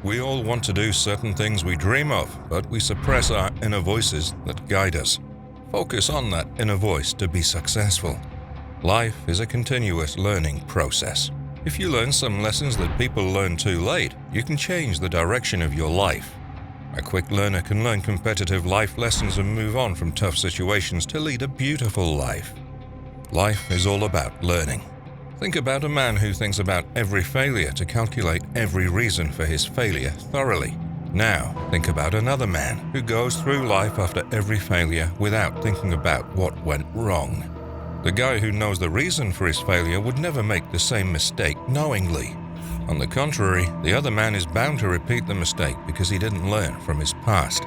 We all want to do certain things we dream of, but we suppress our inner voices that guide us. Focus on that inner voice to be successful. Life is a continuous learning process. If you learn some lessons that people learn too late, you can change the direction of your life. A quick learner can learn competitive life lessons and move on from tough situations to lead a beautiful life. Life is all about learning. Think about a man who thinks about every failure to calculate every reason for his failure thoroughly. Now, think about another man who goes through life after every failure without thinking about what went wrong. The guy who knows the reason for his failure would never make the same mistake knowingly. On the contrary, the other man is bound to repeat the mistake because he didn't learn from his past.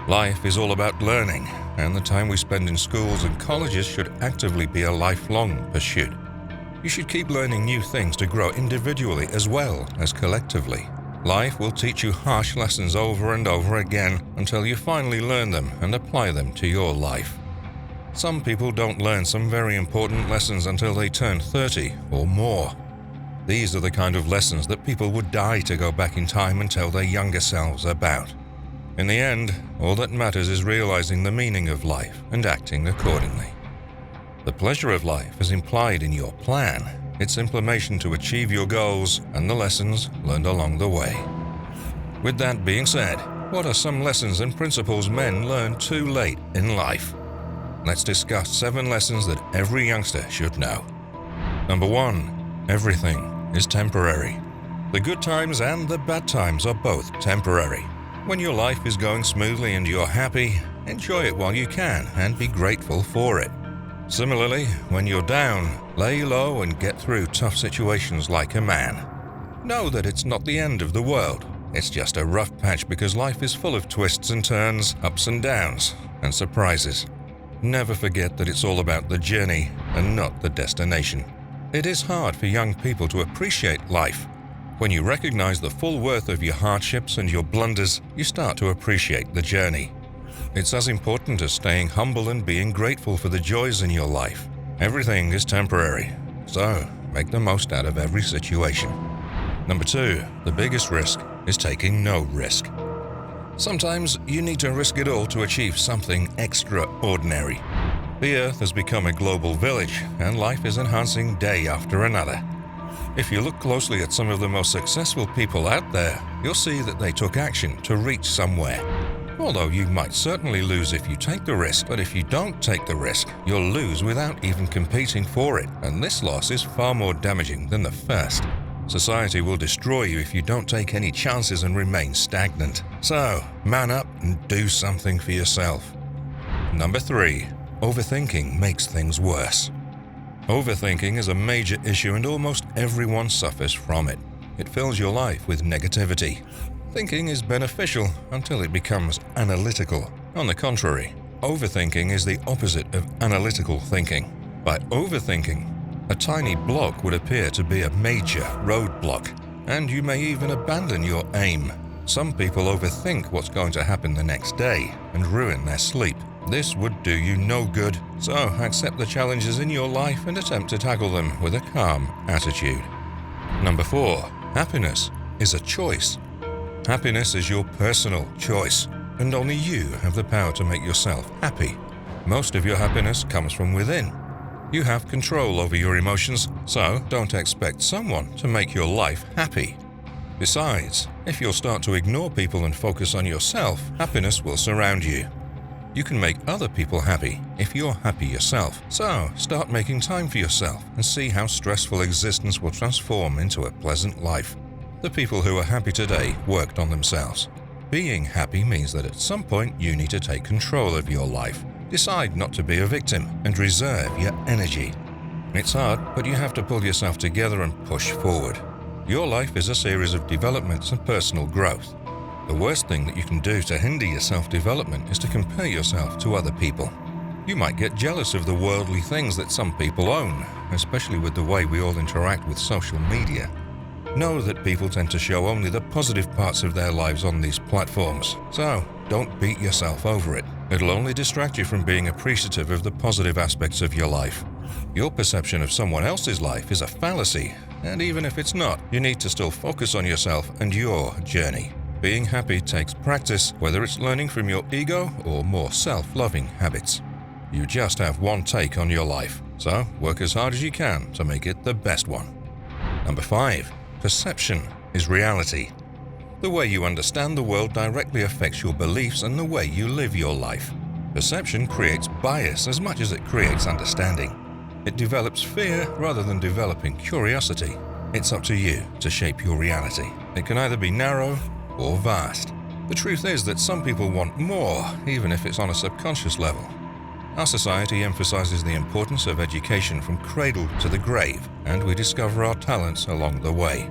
Life is all about learning, and the time we spend in schools and colleges should actively be a lifelong pursuit. You should keep learning new things to grow individually as well as collectively. Life will teach you harsh lessons over and over again until you finally learn them and apply them to your life. Some people don't learn some very important lessons until they turn 30 or more. These are the kind of lessons that people would die to go back in time and tell their younger selves about. In the end, all that matters is realizing the meaning of life and acting accordingly. The pleasure of life is implied in your plan, its implementation to achieve your goals, and the lessons learned along the way. With that being said, what are some lessons and principles men learn too late in life? Let's discuss 7 lessons that every youngster should know. Number 1. Everything is temporary. The good times and the bad times are both temporary. When your life is going smoothly and you're happy, enjoy it while you can and be grateful for it. Similarly, when you're down, lay low and get through tough situations like a man. Know that it's not the end of the world. It's just a rough patch because life is full of twists and turns, ups and downs, and surprises. Never forget that it's all about the journey and not the destination. It is hard for young people to appreciate life. When you recognize the full worth of your hardships and your blunders, you start to appreciate the journey. It's as important as staying humble and being grateful for the joys in your life. Everything is temporary, so make the most out of every situation. Number 2, the biggest risk is taking no risk. Sometimes you need to risk it all to achieve something extraordinary. The Earth has become a global village, and life is enhancing day after another. If you look closely at some of the most successful people out there, you'll see that they took action to reach somewhere. Although you might certainly lose if you take the risk, but if you don't take the risk, you'll lose without even competing for it, and this loss is far more damaging than the first. Society will destroy you if you don't take any chances and remain stagnant. So, man up and do something for yourself. Number 3, overthinking makes things worse. Overthinking is a major issue and almost everyone suffers from it. It fills your life with negativity. Thinking is beneficial until it becomes analytical. On the contrary, overthinking is the opposite of analytical thinking. By overthinking, a tiny block would appear to be a major roadblock, and you may even abandon your aim. Some people overthink what's going to happen the next day and ruin their sleep. This would do you no good, so accept the challenges in your life and attempt to tackle them with a calm attitude. Number 4, happiness is a choice. Happiness is your personal choice, and only you have the power to make yourself happy. Most of your happiness comes from within. You have control over your emotions, so don't expect someone to make your life happy. Besides, if you'll start to ignore people and focus on yourself, happiness will surround you. You can make other people happy if you're happy yourself. So, start making time for yourself and see how stressful existence will transform into a pleasant life. The people who are happy today worked on themselves. Being happy means that at some point you need to take control of your life. Decide not to be a victim and reserve your energy. It's hard, but you have to pull yourself together and push forward. Your life is a series of developments and personal growth. The worst thing that you can do to hinder your self-development is to compare yourself to other people. You might get jealous of the worldly things that some people own, especially with the way we all interact with social media. Know that people tend to show only the positive parts of their lives on these platforms, so don't beat yourself over it. It'll only distract you from being appreciative of the positive aspects of your life. Your perception of someone else's life is a fallacy, and even if it's not, you need to still focus on yourself and your journey. Being happy takes practice, whether it's learning from your ego or more self-loving habits. You just have one take on your life, so work as hard as you can to make it the best one. Number 5. Perception is reality. The way you understand the world directly affects your beliefs and the way you live your life. Perception creates bias as much as it creates understanding. It develops fear rather than developing curiosity. It's up to you to shape your reality. It can either be narrow or vast. The truth is that some people want more, even if it's on a subconscious level. Our society emphasizes the importance of education from cradle to the grave, and we discover our talents along the way.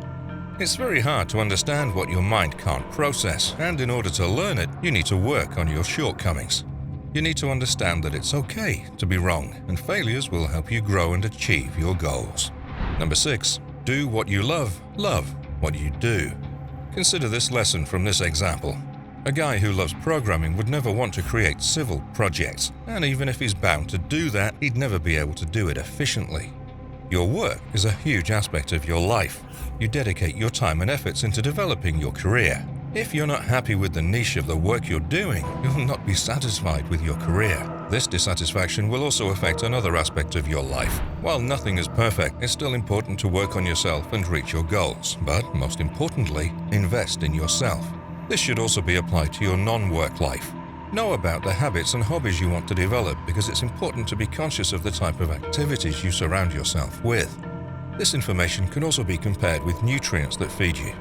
It's very hard to understand what your mind can't process, and in order to learn it, you need to work on your shortcomings. You need to understand that it's okay to be wrong, and failures will help you grow and achieve your goals. Number 6. Do what you love what you do. Consider this lesson from this example. A guy who loves programming would never want to create civil projects, and even if he's bound to do that, he'd never be able to do it efficiently. Your work is a huge aspect of your life. You dedicate your time and efforts into developing your career. If you're not happy with the niche of the work you're doing, you'll not be satisfied with your career. This dissatisfaction will also affect another aspect of your life. While nothing is perfect, it's still important to work on yourself and reach your goals. But most importantly, invest in yourself. This should also be applied to your non-work life. Know about the habits and hobbies you want to develop because it's important to be conscious of the type of activities you surround yourself with. This information can also be compared with nutrients that feed you.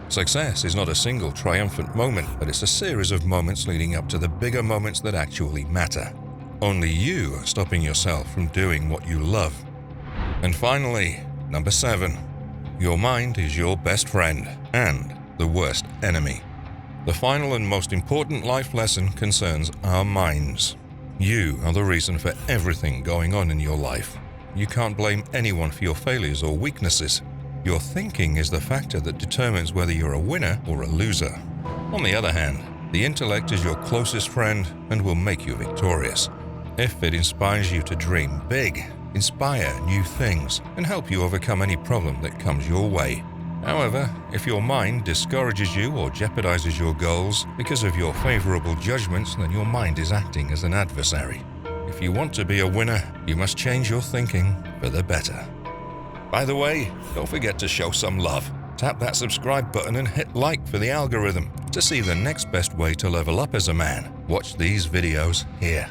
Success is not a single triumphant moment, but it's a series of moments leading up to the bigger moments that actually matter. Only you are stopping yourself from doing what you love. And finally, number 7. Your mind is your best friend and the worst enemy. The final and most important life lesson concerns our minds. You are the reason for everything going on in your life. You can't blame anyone for your failures or weaknesses. Your thinking is the factor that determines whether you're a winner or a loser. On the other hand, the intellect is your closest friend and will make you victorious. If it inspires you to dream big, inspire new things, and help you overcome any problem that comes your way. However, if your mind discourages you or jeopardizes your goals because of your favorable judgments, then your mind is acting as an adversary. If you want to be a winner, you must change your thinking for the better. By the way, don't forget to show some love. Tap that subscribe button and hit like for the algorithm to see the next best way to level up as a man. Watch these videos here.